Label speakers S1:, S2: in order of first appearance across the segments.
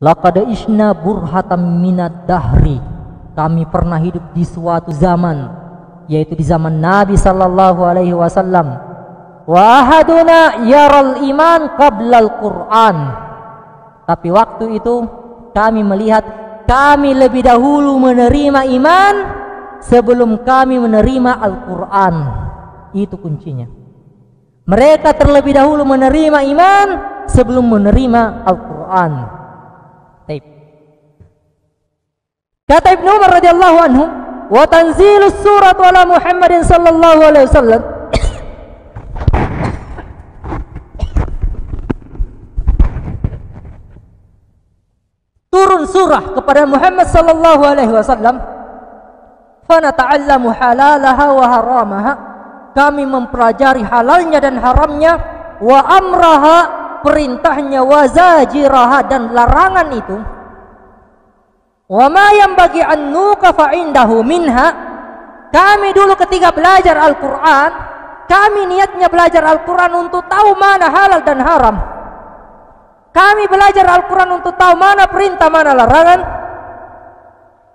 S1: Laqad ishna burhatam minad dahri. Kami pernah hidup di suatu zaman, yaitu di zaman Nabi sallallahu alaihi wasallam. Wa ahaduna yaral iman qabla al-Qur'an. Tapi waktu itu kami melihat kami lebih dahulu menerima iman sebelum kami menerima Al-Qur'an. Itu kuncinya. Mereka terlebih dahulu menerima iman sebelum menerima Al-Qur'an. Kata Ibnu Umar radhiyallahu anhu, wa tanzilus surat ala Muhammadin sallallahu alaihi wasallam. Turun surah kepada Muhammad sallallahu alaihi wasallam. Fa nata'allamu halalaha wa haramaha. Kami mempelajari halalnya dan haramnya, wa amraha, perintahnya, wa zajiraha, dan larangan itu. Wa ma yanbaghi an nuqafa indahu minha. Kami dulu ketika belajar Al-Qur'an, kami niatnya belajar Al-Qur'an untuk tahu mana halal dan haram. Kami belajar Al-Qur'an untuk tahu mana perintah, mana larangan.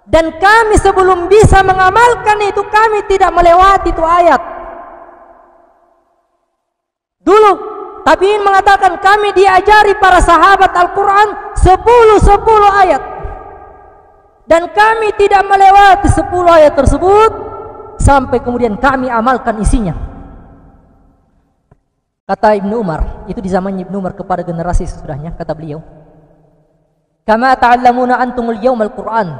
S1: Dan kami sebelum bisa mengamalkan itu, kami tidak melewati itu ayat. Dulu tabi'in mengatakan kami diajari para sahabat Al-Qur'an 10 ayat. Dan kami tidak melewati 10 ayat tersebut sampai kemudian kami amalkan isinya. Kata Ibnu Umar, itu di zamannya Ibnu Umar kepada generasi sesudahnya, kata beliau, kama ta'allamuna antumul yawmal Qur'an,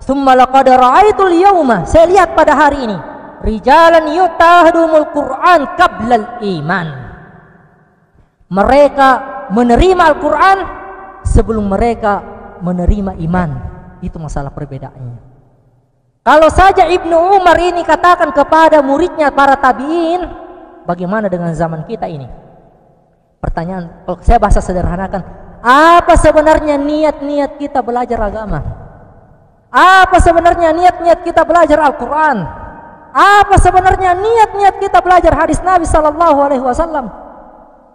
S1: thumma laqad ra'aitul yawma, saya lihat pada hari ini, rijalan yutahadumul Qur'an qablal iman. Mereka menerima Al-Qur'an sebelum mereka menerima iman. Itu masalah perbedaannya. Kalau saja Ibnu Umar ini katakan kepada muridnya para tabi'in, bagaimana dengan zaman kita ini? Pertanyaan, kalau saya bahasa sederhanakan, apa sebenarnya niat-niat kita belajar agama? Apa sebenarnya niat-niat kita belajar Al-Quran? Apa sebenarnya niat-niat kita belajar hadis Nabi sallallahu alaihi wasallam?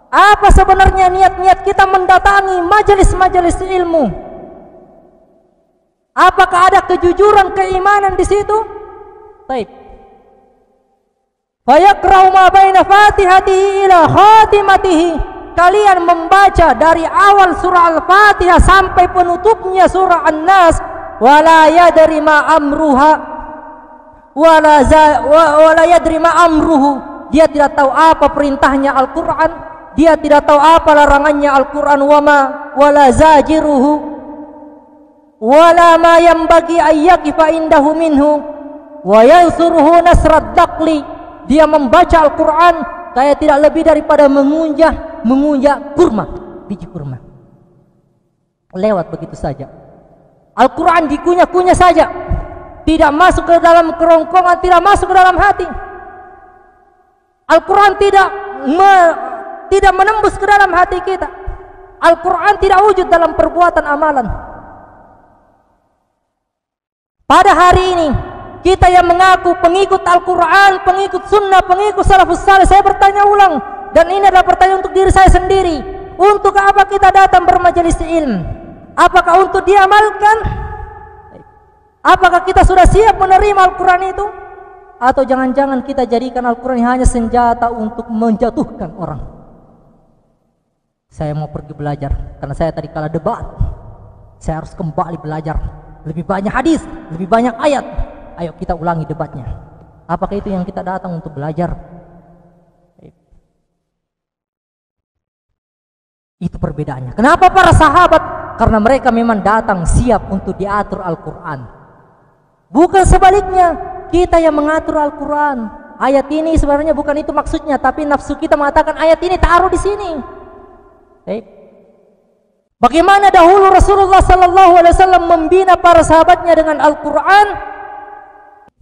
S1: Apa sebenarnya niat-niat kita mendatangi majelis-majelis ilmu? Apakah ada kejujuran keimanan di situ? Baik. Fayaqra'u ma baina fatihatihi ila khatimatihi. Kalian membaca dari awal surah Al-Fatihah sampai penutupnya surah An-Nas, wala yadri ma amruha wala yadri ma amruhu. Dia tidak tahu apa perintahnya Al-Qur'an, dia tidak tahu apa larangannya Al-Qur'an, wala zajiruhu wala ma yanbaghi ayyaqifa indahu minhu wa yansuruhu nasrad daqli. Dia membaca Al-Quran kayak tidak lebih daripada mengunjak kurma, biji kurma, lewat begitu saja. Al-Quran dikunyah-kunyah saja, tidak masuk ke dalam kerongkongan, tidak masuk ke dalam hati. Al-Quran tidak menembus ke dalam hati kita. Al-Quran tidak wujud dalam perbuatan amalan. Pada hari ini kita yang mengaku pengikut Al-Quran, pengikut sunnah, pengikut salafus saleh, saya bertanya ulang, dan ini adalah pertanyaan untuk diri saya sendiri, untuk apa kita datang bermajelis ilmu? Apakah untuk diamalkan? Apakah kita sudah siap menerima Al-Quran itu? Atau jangan-jangan kita jadikan Al-Quran hanya senjata untuk menjatuhkan orang? Saya mau pergi belajar karena saya tadi kalah debat, saya harus kembali belajar, lebih banyak hadis, lebih banyak ayat. Ayo kita ulangi debatnya. Apakah itu yang kita datang untuk belajar? Itu perbedaannya. Kenapa para sahabat? Karena mereka memang datang siap untuk diatur Al-Quran. Bukan sebaliknya, kita yang mengatur Al-Quran. Ayat ini sebenarnya bukan itu maksudnya, tapi nafsu kita mengatakan ayat ini taruh di sini. Bagaimana dahulu Rasulullah sallallahu alaihi wasallam membina para sahabatnya dengan Al-Quran?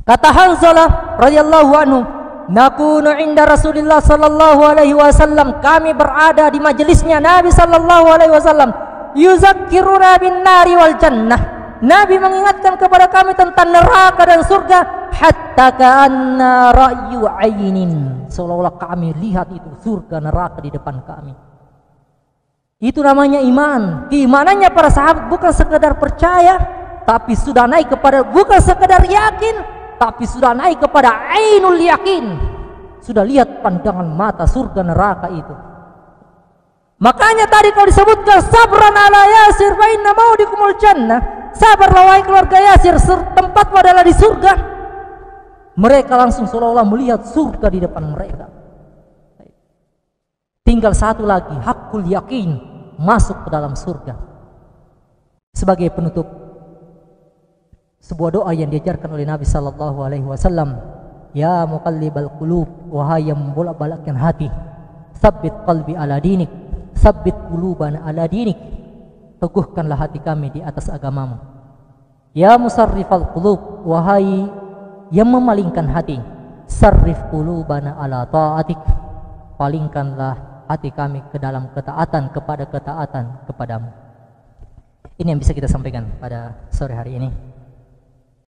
S1: Kata Hanzalah radhiyallahu anhu, nakunu inda Rasulillah sallallahu alaihi wasallam, kami berada di majelisnya Nabi sallallahu alaihi wasallam, yuzakkiruna bin nari wal jannah. Nabi mengingatkan kepada kami tentang neraka dan surga, hatta ka'anna ra'yu ainin, seolah-olah kami lihat itu surga neraka di depan kami. Itu namanya iman. Keimanannya para sahabat bukan sekedar percaya, tapi sudah naik kepada, bukan sekedar yakin, tapi sudah naik kepada ainul yakin. Sudah lihat pandangan mata surga neraka itu. Makanya tadi kalau disebutkan sabran ala Yasir fa inna maudikumul jannah, sabarlah wahai keluarga Yasir, tempatmu adalah di surga. Mereka langsung seolah-olah melihat surga di depan mereka. Tinggal satu lagi, hakul yakin, masuk ke dalam surga. Sebagai penutup, sebuah doa yang diajarkan oleh Nabi sallallahu alaihi wasallam, ya muqallibal qulub, wahai yang membolak-balikkan hati, tsabbit qalbi ala dinik, tsabbit qulubana ala dinik, teguhkanlah hati kami di atas agamamu. Ya musarrifal qulub, wahai yang memalingkan hati, sarrif qulubana ala ta'atik, palingkanlah hati kami ke dalam ketaatan kepada ketaatan kepadamu. Ini yang bisa kita sampaikan pada sore hari ini.